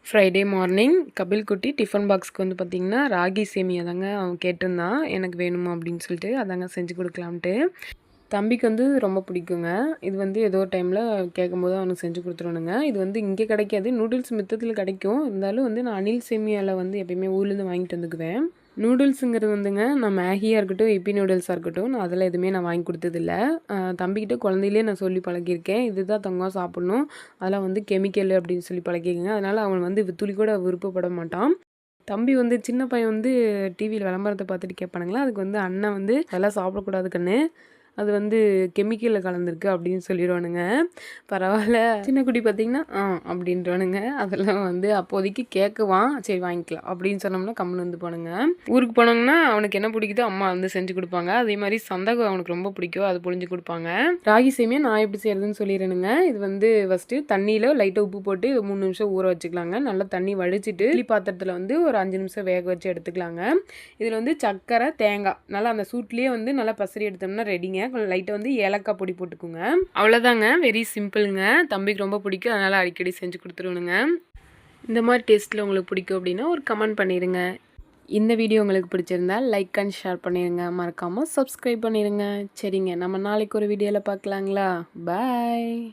Friday morning Kapil குட்டி tiffin பாக்ஸ்க்கு வந்து பார்த்திங்கன்னா ராகி சேமியா தாங்க அவன் கேட்டிருந்தான். எனக்கு வேணுமா அப்படின்னு சொல்லிட்டு அதாங்க செஞ்சு கொடுக்கலான்ட்டு. தம்பிக்கு வந்து ரொம்ப பிடிக்குங்க. இது வந்து ஏதோ ஒரு டைமில் கேட்கும்போது அவனுக்கு செஞ்சு கொடுத்துருவணுங்க. இது வந்து இங்கே கிடைக்காது, நூடுல்ஸ் மித்தத்தில் கிடைக்கும். இருந்தாலும் வந்து நான் அனில் சேமியாவில் வந்து எப்பயுமே ஊர்லேருந்து வாங்கிட்டு வந்துக்குவேன். நூடுல்ஸுங்கிறது வந்துங்க, நான் மேகியாக இருக்கட்டும், இப்பி நூடுல்ஸாக இருக்கட்டும், நான் அதெல்லாம் எதுவுமே நான் வாங்கி கொடுத்ததில்ல. தம்பிக்கிட்ட குழந்தையிலே நான் சொல்லி பழகியிருக்கேன். இதுதான் தங்கம் சாப்பிட்ணும், அதெல்லாம் வந்து கெமிக்கல் அப்படின்னு சொல்லி பழகிக்கங்க. அதனால் அவன் வந்து துளி கூட விருப்பப்பட மாட்டான். தம்பி வந்து சின்ன பையன் வந்து டிவியில் விளம்பரத்தை பார்த்துட்டு கேட்பானுங்களா, அதுக்கு வந்து அண்ணன் வந்து அதெல்லாம் சாப்பிடக்கூடாது கண்ணு, அது வந்து கெமிக்கலில் கலந்துருக்கு அப்படின்னு சொல்லிடுவானுங்க. பரவாயில்ல, சின்ன குட்டி பார்த்திங்கன்னா அப்படின்றவானுங்க. அதெல்லாம் வந்து அப்போதைக்கு கேட்குவான், சரி வாங்கிக்கலாம் அப்படின்னு சொன்னோம்னா கம்முன்னு வந்து போனுங்க. ஊருக்கு போனாங்கன்னா அவனுக்கு என்ன பிடிக்குதோ அம்மா வந்து செஞ்சு கொடுப்பாங்க. அதே மாதிரி சந்தகம் அவனுக்கு ரொம்ப பிடிக்கும், அது புழிஞ்சு கொடுப்பாங்க. ராகி சேமியா நான் எப்படி செய்யறதுன்னு சொல்லிடுறேனுங்க. இது வந்து ஃபஸ்ட்டு தண்ணியில் லைட்டாக உப்பு போட்டு 3 நிமிஷம் ஊற வச்சுக்கலாங்க. நல்லா தண்ணி வடிச்சிட்டு இட்லி பாத்திரத்தில் வந்து ஒரு 5 நிமிஷம் வேக வச்சு எடுத்துக்கலாங்க. இதில் வந்து சர்க்கரை, தேங்காய் நல்லா அந்த சூட்லேயே வந்து நல்லா பசரி எடுத்தோம்னா ரெடிங்க. கொஞ்சம் லைட்டாக வந்து ஏலக்காய் பொடி போட்டுக்கோங்க. அவ்வளோதாங்க, வெரி சிம்பிளுங்க. தம்பிக்கு ரொம்ப பிடிக்கும், அதனால் அடிக்கடி செஞ்சு கொடுத்துருவணுங்க. இந்த மாதிரி டேஸ்ட்டில் உங்களுக்கு பிடிக்கும் அப்படின்னா ஒரு கமெண்ட் பண்ணிடுங்க. இந்த வீடியோ உங்களுக்கு பிடிச்சிருந்தா லைக் அண்ட் ஷேர் பண்ணிடுங்க. மறக்காமல் சப்ஸ்கிரைப் பண்ணிடுங்க. சரிங்க, நம்ம நாளைக்கு ஒரு வீடியோவில் பார்க்கலாங்களா? பாய்.